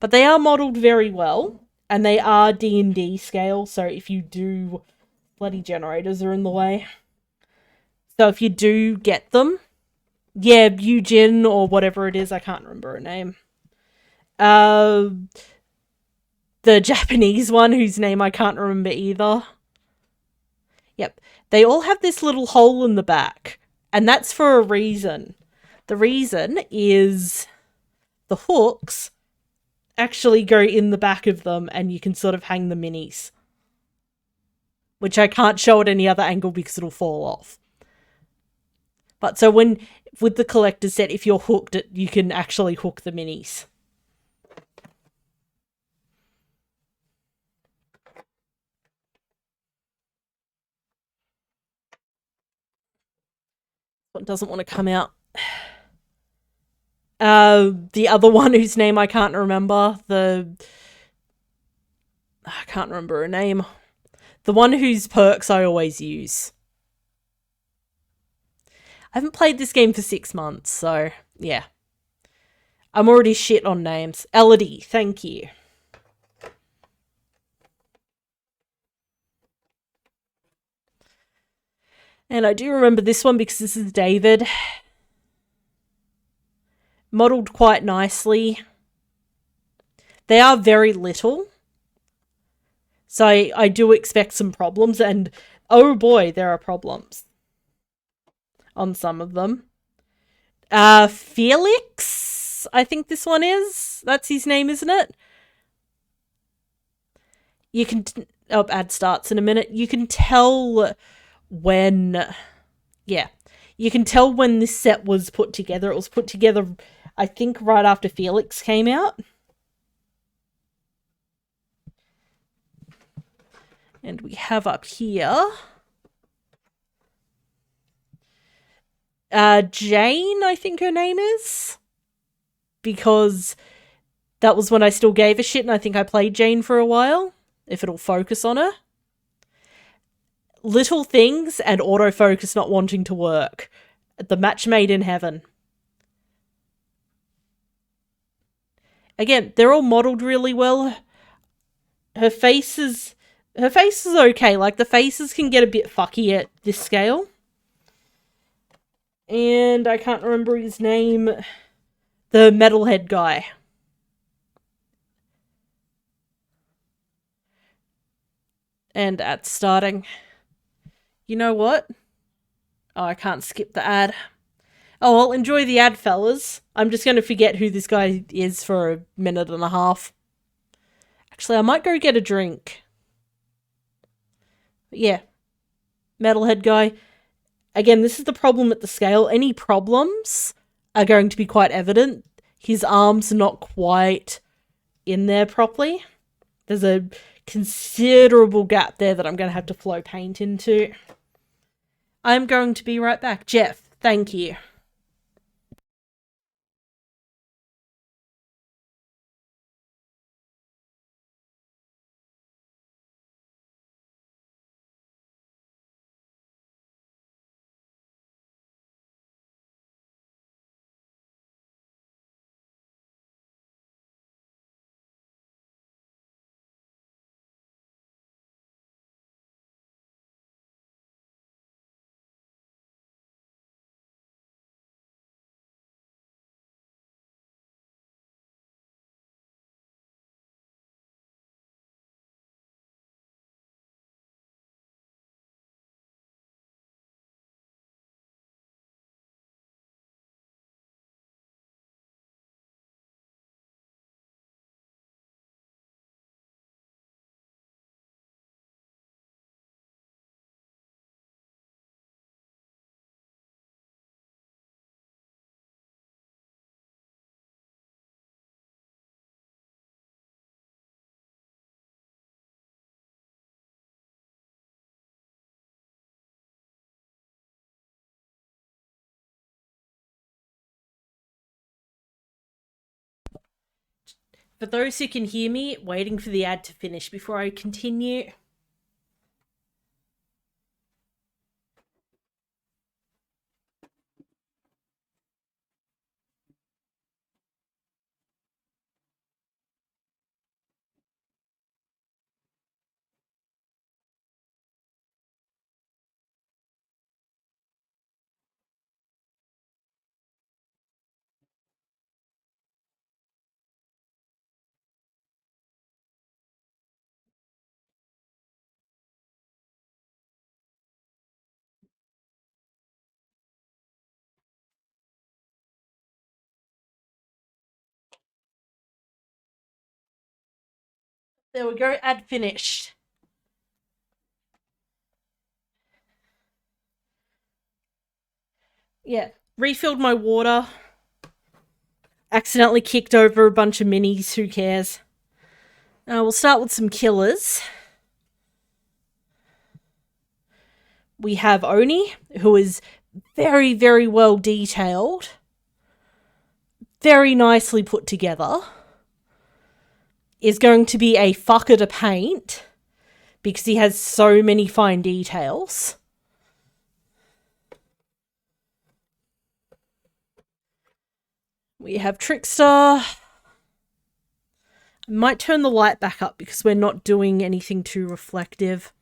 But they are modelled very well. And they are D&D scale, so if you do... Bloody generators are in the way. So if you do get them... Yeah, Yujin or whatever it is, I can't remember her name. The Japanese one, whose name I can't remember either. Yep. They all have this little hole in the back. And that's for a reason. The reason is the hooks actually go in the back of them and you can sort of hang the minis. Which I can't show at any other angle because it'll fall off. But so with the collector's set, if you're hooked, you can actually hook the minis. What doesn't want to come out? The other one whose name I can't remember. I can't remember her name. The one whose perks I always use. I haven't played this game for 6 months, so yeah. I'm already shit on names. Elodie, thank you. And I do remember this one because this is David. Modelled quite nicely. They are very little. So I do expect some problems, and oh boy, there are problems on some of them. Felix, I think this one is. That's his name, isn't it? You can... ad starts in a minute. You can tell when... Yeah. You can tell when this set was put together. It was put together, I think, right after Felix came out. And we have up here... Jane, I think her name is. Because that was when I still gave a shit, and I think I played Jane for a while. If it'll focus on her. Little things and autofocus not wanting to work. The match made in heaven. Again, they're all modelled really well. Her face is okay. Like, the faces can get a bit fucky at this scale. And I can't remember his name. The metalhead guy. And at starting. You know what? Oh, I can't skip the ad. Oh, well, enjoy the ad, fellas. I'm just going to forget who this guy is for a minute and a half. Actually, I might go get a drink. But yeah. Metalhead guy. Again, this is the problem at the scale. Any problems are going to be quite evident. His arms are not quite in there properly. There's a considerable gap there that I'm going to have to flow paint into. I'm going to be right back. Jeff, thank you. For those who can hear me, waiting for the ad to finish before I continue. There we go, ad finished. Yeah, refilled my water. Accidentally kicked over a bunch of minis, who cares? We'll start with some killers. We have Oni, who is very, very well detailed. Very nicely put together. Is going to be a fucker to paint because he has so many fine details. We have Trickster. I might turn the light back up because we're not doing anything too reflective.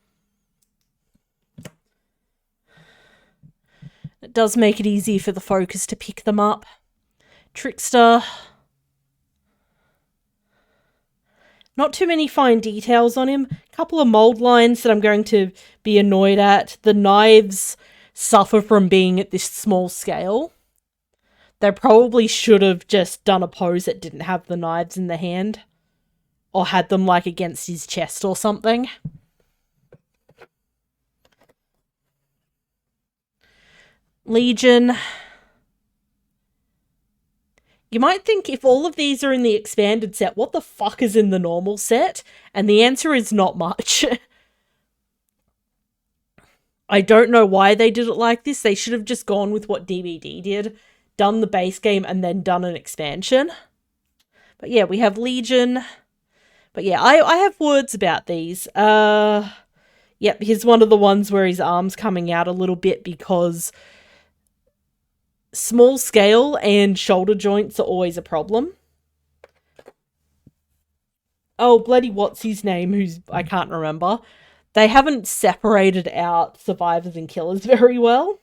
It does make it easy for the focus to pick them up. Trickster. Not too many fine details on him. A couple of mold lines that I'm going to be annoyed at. The knives suffer from being at this small scale. They probably should have just done a pose that didn't have the knives in the hand. Or had them like against his chest or something. Legion. You might think if all of these are in the expanded set, what the fuck is in the normal set? And the answer is not much. I don't know why they did it like this. They should have just gone with what DBD did. Done the base game and then done an expansion. But yeah, we have Legion. But yeah, I have words about these. Yep, here's one of the ones where his arm's coming out a little bit because small scale and shoulder joints are always a problem. Oh, bloody what's his name, who's I can't remember. They haven't separated out survivors and killers very well.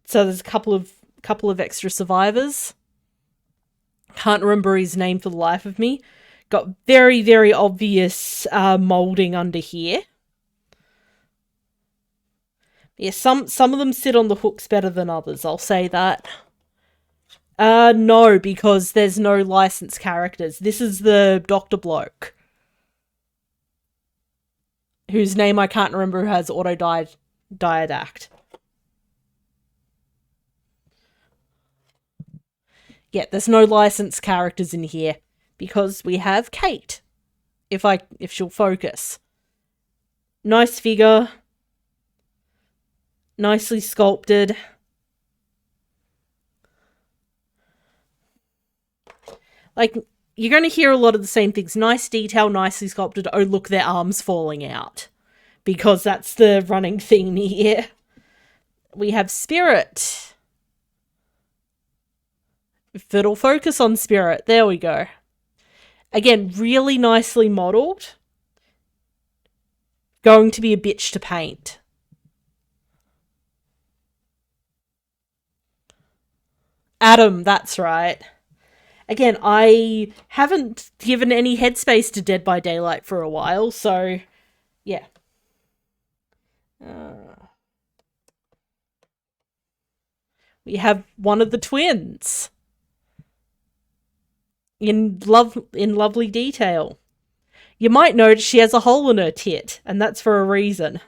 So there's a couple of extra survivors. Can't remember his name for the life of me. Got very, very obvious moulding under here. Yeah, some of them sit on the hooks better than others, I'll say that. No, because there's no licensed characters. This is the Doctor Bloke. Whose name I can't remember, who has auto-diadact. Yeah, there's no licensed characters in here. Because we have Kate. If she'll focus. Nice figure. Nicely sculpted. Like, you're going to hear a lot of the same things. Nice detail, nicely sculpted. Oh, look, their arm's falling out. Because that's the running theme here. We have Spirit. If it'll focus on Spirit. There we go. Again, really nicely modelled. Going to be a bitch to paint. Adam, that's right. Again, I haven't given any headspace to Dead by Daylight for a while, so yeah. We have one of the twins. In lovely detail. You might notice she has a hole in her tit, and that's for a reason.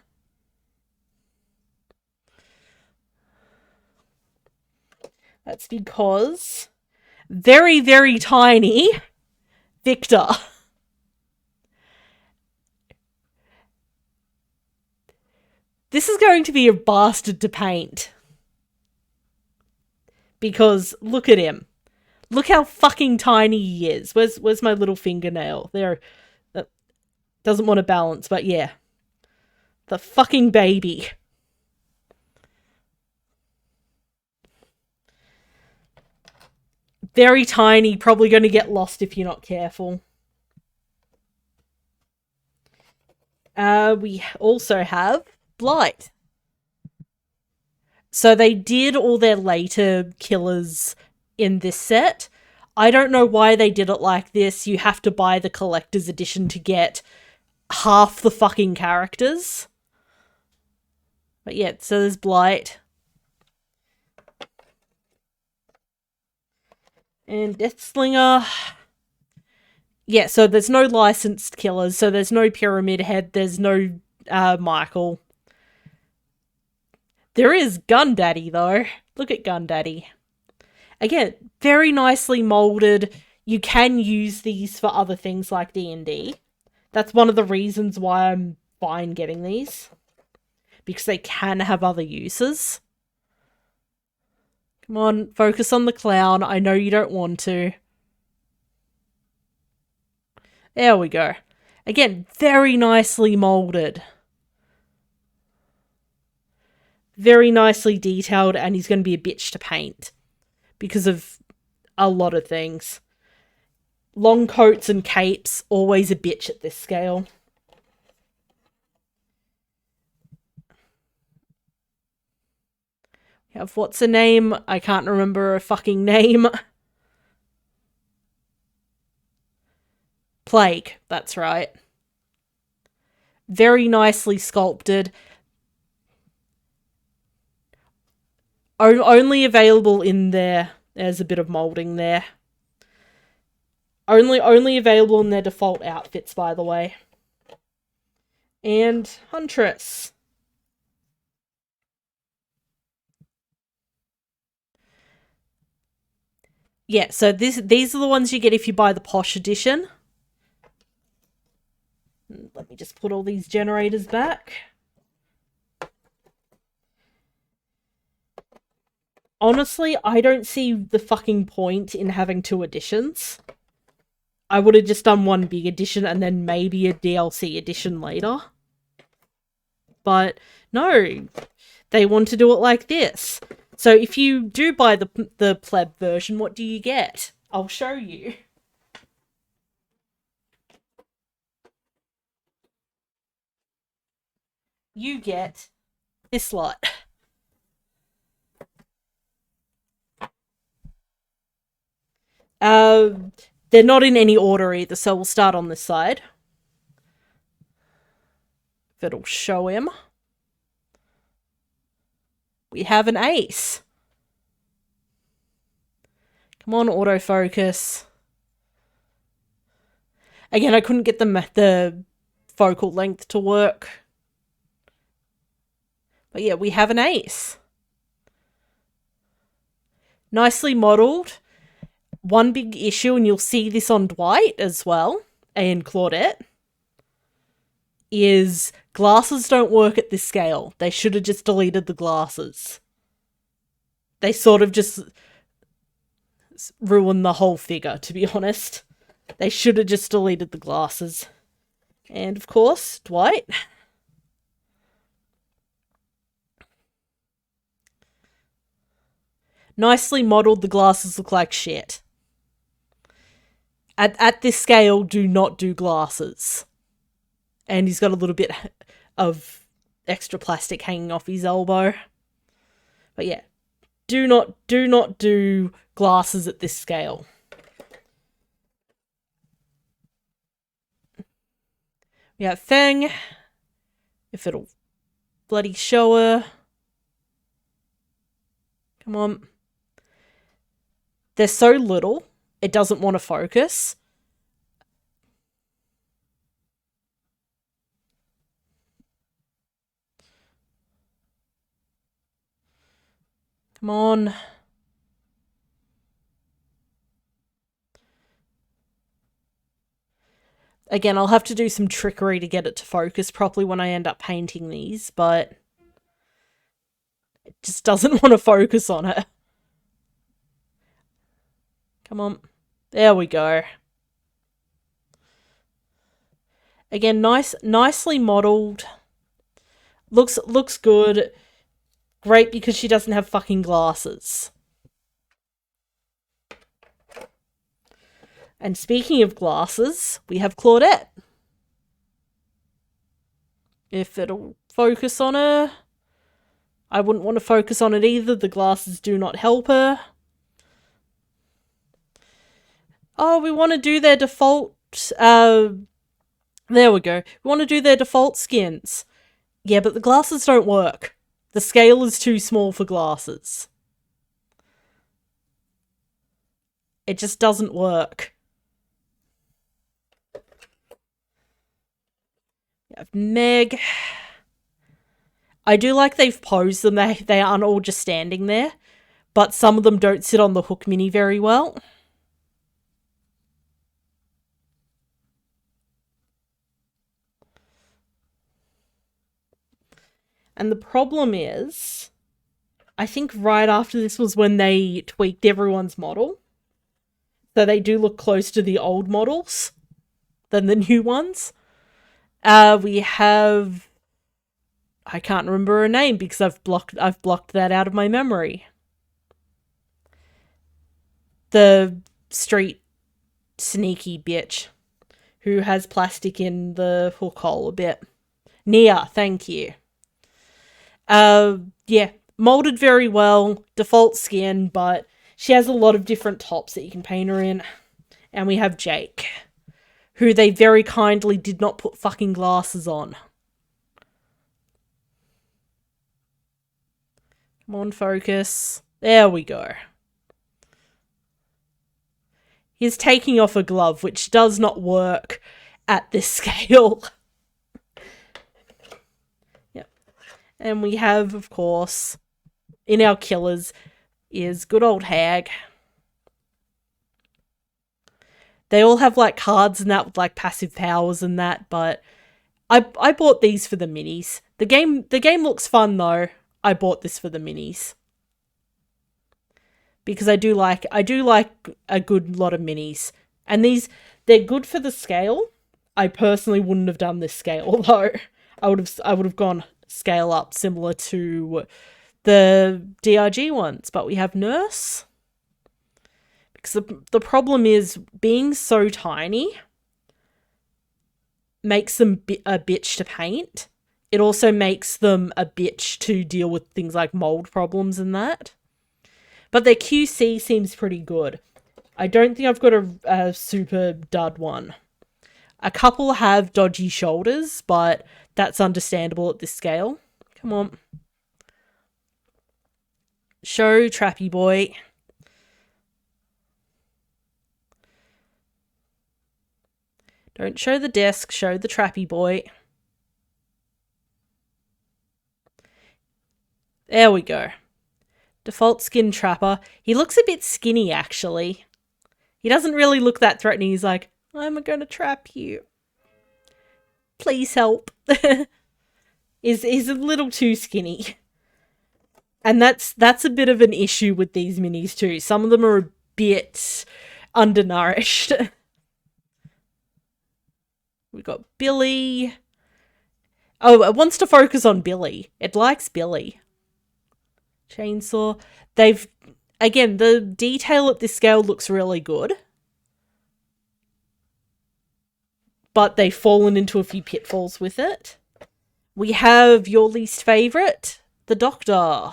That's because very, very tiny Victor. This is going to be a bastard to paint. Because look at him. Look how fucking tiny he is. Where's my little fingernail? There. That doesn't want to balance, but yeah. The fucking baby. Very tiny, probably going to get lost if you're not careful. We also have Blight. So they did all their later killers in this set. I don't know why they did it like this. You have to buy the collector's edition to get half the fucking characters. But yeah, so there's Blight. And Deathslinger. Yeah, so there's no licensed killers. So there's no Pyramid Head. There's no Michael. There is Gun Daddy, though. Look at Gun Daddy. Again, very nicely molded. You can use these for other things like D&D. That's one of the reasons why I'm fine getting these. Because they can have other uses. Come on, focus on the clown. I know you don't want to. There we go. Again, very nicely molded. Very nicely detailed, and he's going to be a bitch to paint. Because of a lot of things. Long coats and capes, always a bitch at this scale. We have what's a name? I can't remember a fucking name. Plague, that's right. Very nicely sculpted. Only available in there. There's a bit of molding there. Only available in their default outfits, by the way. And Huntress. Yeah, so these are the ones you get if you buy the Posh edition. Let me just put all these generators back. Honestly, I don't see the fucking point in having 2 editions. I would have just done one big edition and then maybe a DLC edition later. But no, they want to do it like this. So if you do buy the pleb version, what do you get? I'll show you. You get this lot. They're not in any order either, so we'll start on this side. If it'll show him. We have an ace. Come on, autofocus. Again, I couldn't get the focal length to work. But yeah, we have an ace. Nicely modelled. One big issue, and you'll see this on Dwight as well, and Claudette, is glasses don't work at this scale. They should have just deleted the glasses. They sort of just ruined the whole figure, to be honest. They should have just deleted the glasses. And of course, Dwight. Nicely modelled, the glasses look like shit. At this scale, do not do glasses. And he's got a little bit of extra plastic hanging off his elbow. But yeah, do not do glasses at this scale. We have Feng. If it'll bloody show her. Come on. They're so little, it doesn't want to focus. Come on. Again, I'll have to do some trickery to get it to focus properly when I end up painting these, but it just doesn't want to focus on it. Come on. There we go. Again, nicely modelled. Looks good. Great because she doesn't have fucking glasses. And speaking of glasses, we have Claudette. If it'll focus on her. I wouldn't want to focus on it either. The glasses do not help her. Oh, we want to do their default... there we go. We want to do their default skins. Yeah, but the glasses don't work. The scale is too small for glasses. It just doesn't work. We have Meg. I do like they've posed them. They aren't all just standing there. But some of them don't sit on the Hook Mini very well. And the problem is, I think right after this was when they tweaked everyone's model. So they do look close to the old models than the new ones. We have... I can't remember her name because I've blocked that out of my memory. The street sneaky bitch who has plastic in the hook hole a bit. Nia, thank you. Yeah, molded very well, default skin, but she has a lot of different tops that you can paint her in. And we have Jake, who they very kindly did not put fucking glasses on. Come on, focus. There we go. He's taking off a glove, which does not work at this scale. Yep. And we have, of course, in our killers, is good old Hag. They all have, like, cards and that with, like, passive powers and that, but I bought these for the minis. The game looks fun, though. I bought this for the minis. Because I do like a good lot of minis. And they're good for the scale. I personally wouldn't have done this scale, though. I would have gone scale up similar to the DRG ones. But we have Nurse. Because the problem is, being so tiny makes them a bitch to paint. It also makes them a bitch to deal with things like mold problems and that. But their QC seems pretty good. I don't think I've got a super dud one. A couple have dodgy shoulders, but that's understandable at this scale. Come on. Show Trappy Boy. Don't show the desk, show the Trappy Boy. There we go. Default skin Trapper. He looks a bit skinny, actually. He doesn't really look that threatening. He's like, I'm going to trap you. Please help. He's a little too skinny. And that's a bit of an issue with these minis too. Some of them are a bit undernourished. We've got Billy. Oh, it wants to focus on Billy. It likes Billy. Chainsaw. Again, the detail at this scale looks really good. But they've fallen into a few pitfalls with it. We have your least favourite, the Doctor.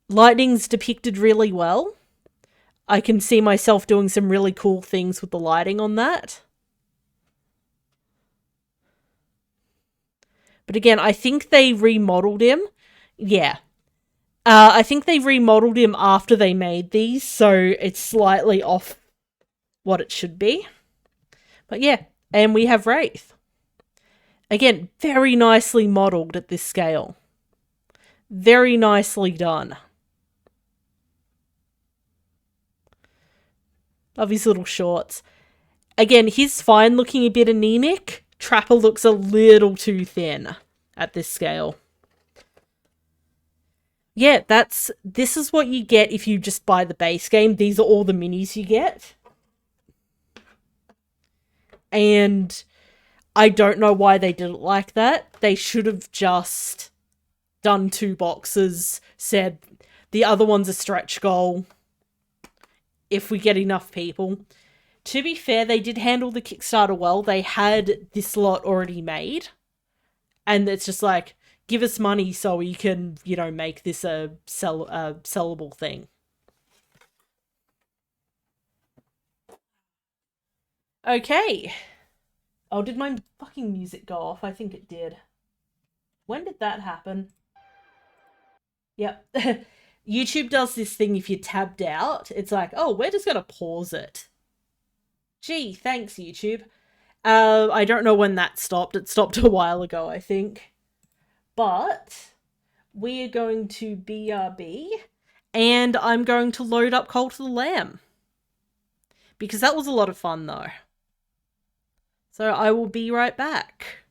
Lighting's depicted really well. I can see myself doing some really cool things with the lighting on that. But again, I think they remodeled him. Yeah. I think they remodeled him after they made these, so it's slightly off what it should be. But yeah, and we have Wraith. Again, very nicely modelled at this scale. Very nicely done. Love his little shorts. Again, he's fine looking a bit anemic. Trapper looks a little too thin at this scale. Yeah, this is what you get if you just buy the base game. These are all the minis you get. And I don't know why they did it like that. They should have just done 2 boxes, said the other one's a stretch goal if we get enough people. To be fair, they did handle the Kickstarter well. They had this lot already made. And it's just like, give us money so we can, make this a sellable thing. Okay. Oh, did my fucking music go off? I think it did. When did that happen? Yep. YouTube does this thing if you're tabbed out. It's like, oh, we're just going to pause it. Gee, thanks, YouTube. I don't know when that stopped. It stopped a while ago, I think. But we are going to BRB, and I'm going to load up Cult of the Lamb. Because that was a lot of fun, though. So I will be right back.